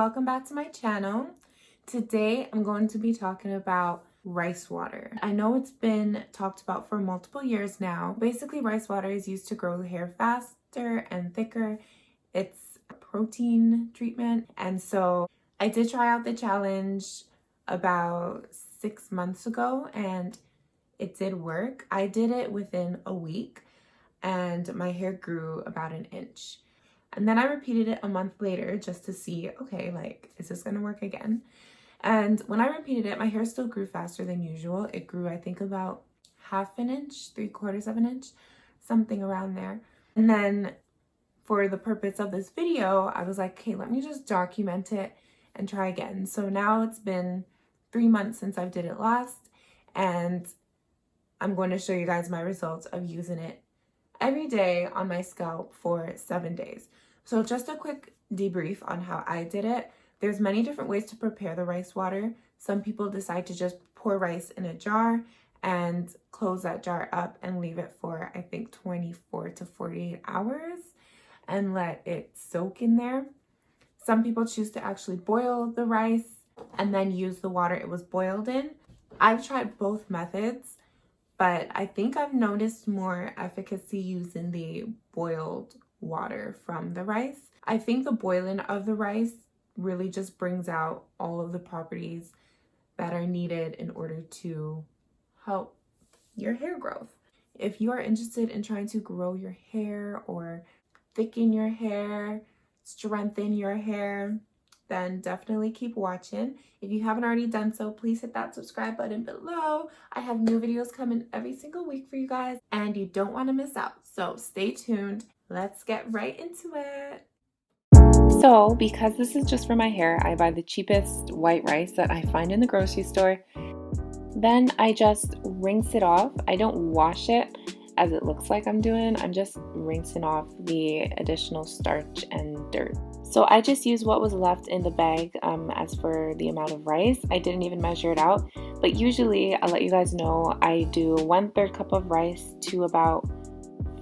welcome back to my channel. Today I'm going to be talking about rice water. I know it's been talked about for multiple years now. Basically, rice water is used to grow hair faster and thicker. It's a protein treatment, and so I did try out the challenge about 6 months ago and it did work. I did it within a week and my hair grew about an inch. And then I repeated it a month later just to see, okay, like, is this gonna work again? And when I repeated it, my hair still grew faster than usual. It grew, I think, about half an inch, 3/4 of an inch, something around there. And then for the purpose of this video, I was like, okay, let me just document it and try again. So now it's been 3 months since I did it last, and I'm going to show you guys my results of using it every day on my scalp for 7 days. So just a quick debrief on how I did it. There's many different ways to prepare the rice water. Some people decide to just pour rice in a jar and close that jar up and leave it for, I think, 24 to 48 hours and let it soak in there. Some people choose to actually boil the rice and then use the water it was boiled in. I've tried both methods, but I think I've noticed more efficacy using the boiled water from the rice. I think the boiling of the rice really just brings out all of the properties that are needed in order to help your hair growth. If you are interested in trying to grow your hair or thicken your hair, strengthen your hair, then definitely keep watching. If you haven't already done so, please hit that subscribe button below. I have new videos coming every single week for you guys, and you don't want to miss out. So stay tuned. Let's get right into it. So, because this is just for my hair, I buy the cheapest white rice that I find in the grocery store. Then I just rinse it off. I don't wash it as it looks like I'm doing. I'm just rinsing off the additional starch and dirt. So I just use what was left in the bag as for the amount of rice. I didn't even measure it out, but usually I'll let you guys know I do 1/3 cup of rice to about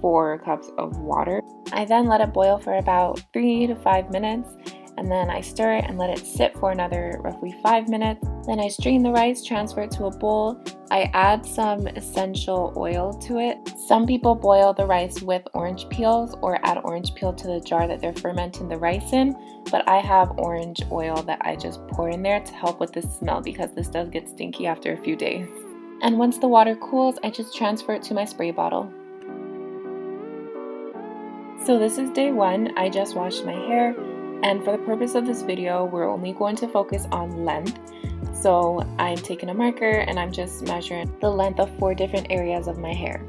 4 cups of water. I then let it boil for about 3 to 5 minutes, and then I stir it and let it sit for another roughly 5 minutes. Then I strain the rice, transfer it to a bowl. I add some essential oil to it. Some people boil the rice with orange peels or add orange peel to the jar that they're fermenting the rice in, but I have orange oil that I just pour in there to help with the smell because this does get stinky after a few days. And once the water cools, I just transfer it to my spray bottle. So this is day 1. I just washed my hair, and for the purpose of this video, we're only going to focus on length. So I'm taking a marker and I'm just measuring the length of 4 different areas of my hair.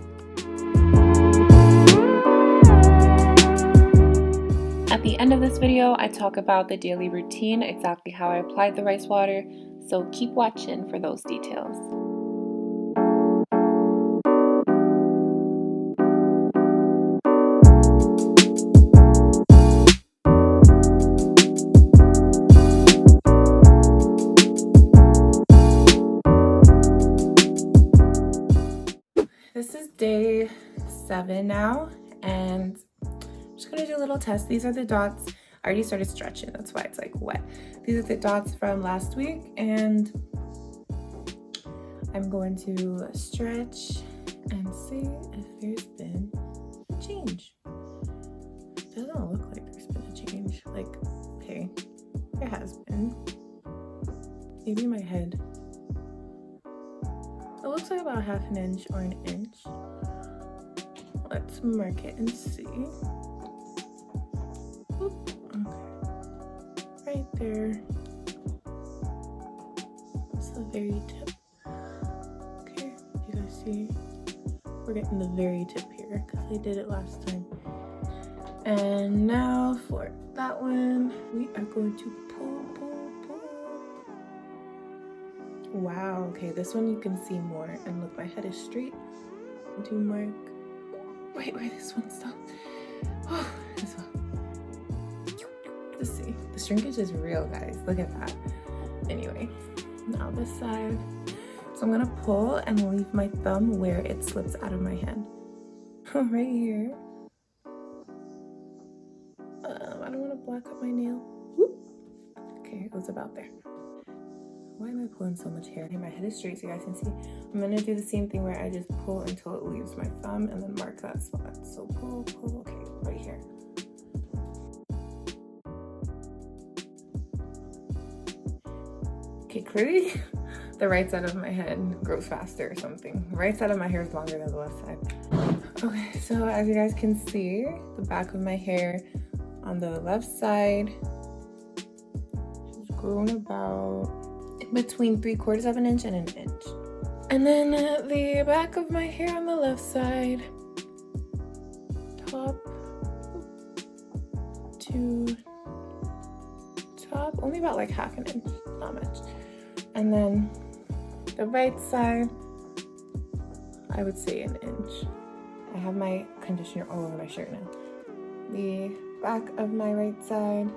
At the end of this video, I talk about the daily routine, exactly how I applied the rice water, so keep watching for those details. This is day 7 now, and I'm just gonna do a little test. These are the dots. I already started stretching, that's why it's like wet. These are the dots from last week, and I'm going to stretch and see if there's been a change. It doesn't look like there's been a change. Like, okay, there has been. Maybe my head. It looks like about half an inch or an inch. Let's mark it and see. Oop, okay. Right there. That's the very tip. Okay, you guys see? We're getting the very tip here because I did it last time. And now for that one, we are going to pull. Wow, okay, this one you can see more, and look, my head is straight. Do mark right where this one stopped. Oh, this one. Let's see. The shrinkage is real, guys. Look at that. Anyway, now this side. So I'm gonna pull and leave my thumb where it slips out of my hand. Right here. I don't want to black up my nail. Whoop. Okay, it was about there. Why am I pulling so much hair? Okay, my head is straight so you guys can see. I'm gonna do the same thing where I just pull until it leaves my thumb and then mark that spot. So pull, pull, okay, right here. Okay, clearly the right side of my head grows faster or something. The right side of my hair is longer than the left side. Okay, so as you guys can see, the back of my hair on the left side has grown about between 3/4 of an inch and an inch. And then the back of my hair on the left side, top to top, only about like half an inch, not much. And then the right side, I would say an inch. I have my conditioner all over my shirt now. The back of my right side,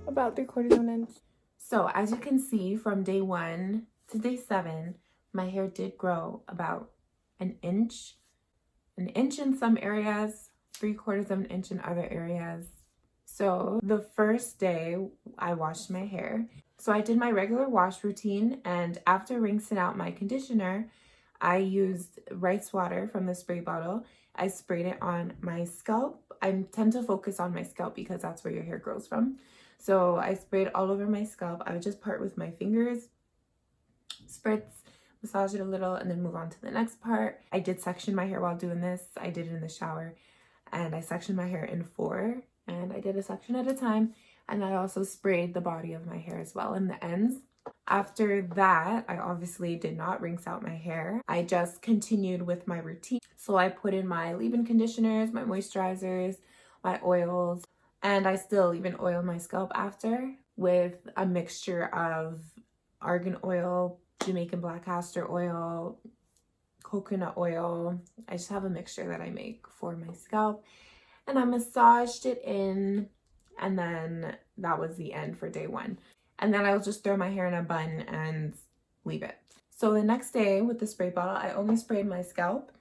about 3/4 of an inch. So as you can see, from day 1 to day 7, my hair did grow about an inch in some areas, 3/4 of an inch in other areas. So the first day I washed my hair. So I did my regular wash routine, and after rinsing out my conditioner, I used rice water from the spray bottle. I sprayed it on my scalp. I tend to focus on my scalp because that's where your hair grows from. So I sprayed all over my scalp. I would just part with my fingers, spritz, massage it a little, and then move on to the next part. I did section my hair while doing this. I did it in the shower, and I sectioned my hair in 4, and I did a section at a time. And I also sprayed the body of my hair as well in the ends. After that, I obviously did not rinse out my hair. I just continued with my routine. So I put in my leave-in conditioners, my moisturizers, my oils, and I still even oil my scalp after with a mixture of argan oil, Jamaican black castor oil, coconut oil. I just have a mixture that I make for my scalp, and I massaged it in, and then that was the end for day 1. And then I'll just throw my hair in a bun and leave it. So the next day with the spray bottle, I only sprayed my scalp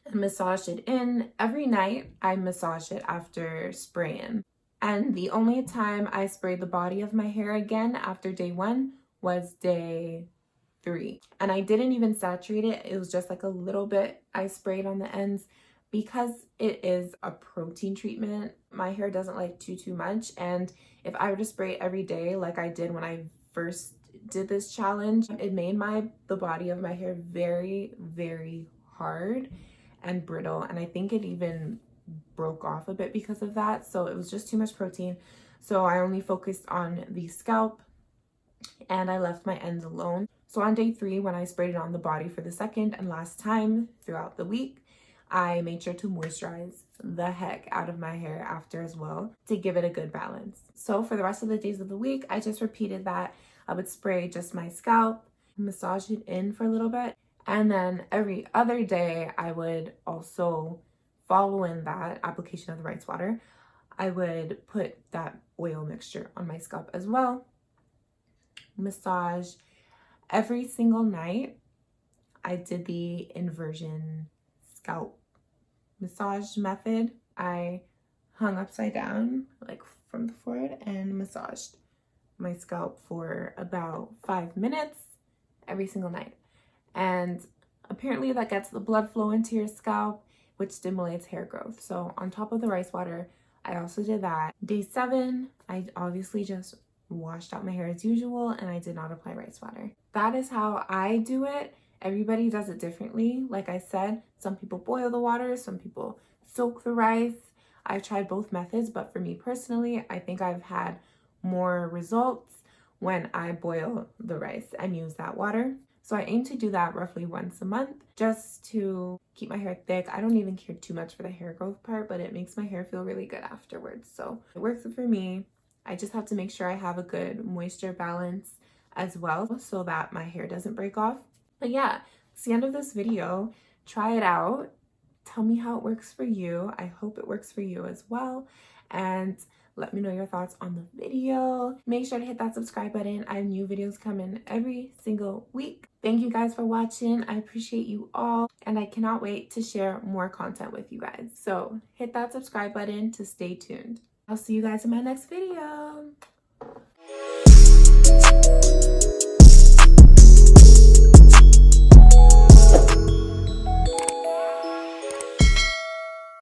and massaged it in. Every night I massaged it after spraying. And the only time I sprayed the body of my hair again after day 1 was day 3. And I didn't even saturate it. It was just like a little bit I sprayed on the ends. Because it is a protein treatment, my hair doesn't like too much. And if I were to spray it every day like I did when I first did this challenge, it made the body of my hair very, very hard and brittle. And I think it even broke off a bit because of that. So it was just too much protein. So I only focused on the scalp and I left my ends alone. So on day 3, when I sprayed it on the body for the second and last time throughout the week, I made sure to moisturize the heck out of my hair after as well to give it a good balance. So for the rest of the days of the week, I just repeated that. I would spray just my scalp, massage it in for a little bit, and then every other day I would also, following that application of the rice water, I would put that oil mixture on my scalp as well. Massage every single night. I did the inversion scalp massage method. I hung upside down like from the forehead and massaged my scalp for about 5 minutes every single night. And apparently that gets the blood flow into your scalp, which stimulates hair growth. So on top of the rice water, I also did that. Day 7, I obviously just washed out my hair as usual, and I did not apply rice water. That is how I do it. Everybody does it differently. Like I said, some people boil the water, some people soak the rice. I've tried both methods, but for me personally, I think I've had more results when I boil the rice and use that water. So I aim to do that roughly once a month just to keep my hair thick. I don't even care too much for the hair growth part, but it makes my hair feel really good afterwards. So it works for me. I just have to make sure I have a good moisture balance as well so that my hair doesn't break off. But yeah, it's the end of this video. Try it out. Tell me how it works for you. I hope it works for you as well. And Let me know your thoughts on the video. Make sure to hit that subscribe button. I have new videos coming every single week. Thank you guys for watching. I appreciate you all, and I cannot wait to share more content with you guys. So hit that subscribe button to stay tuned. I'll see you guys in my next video.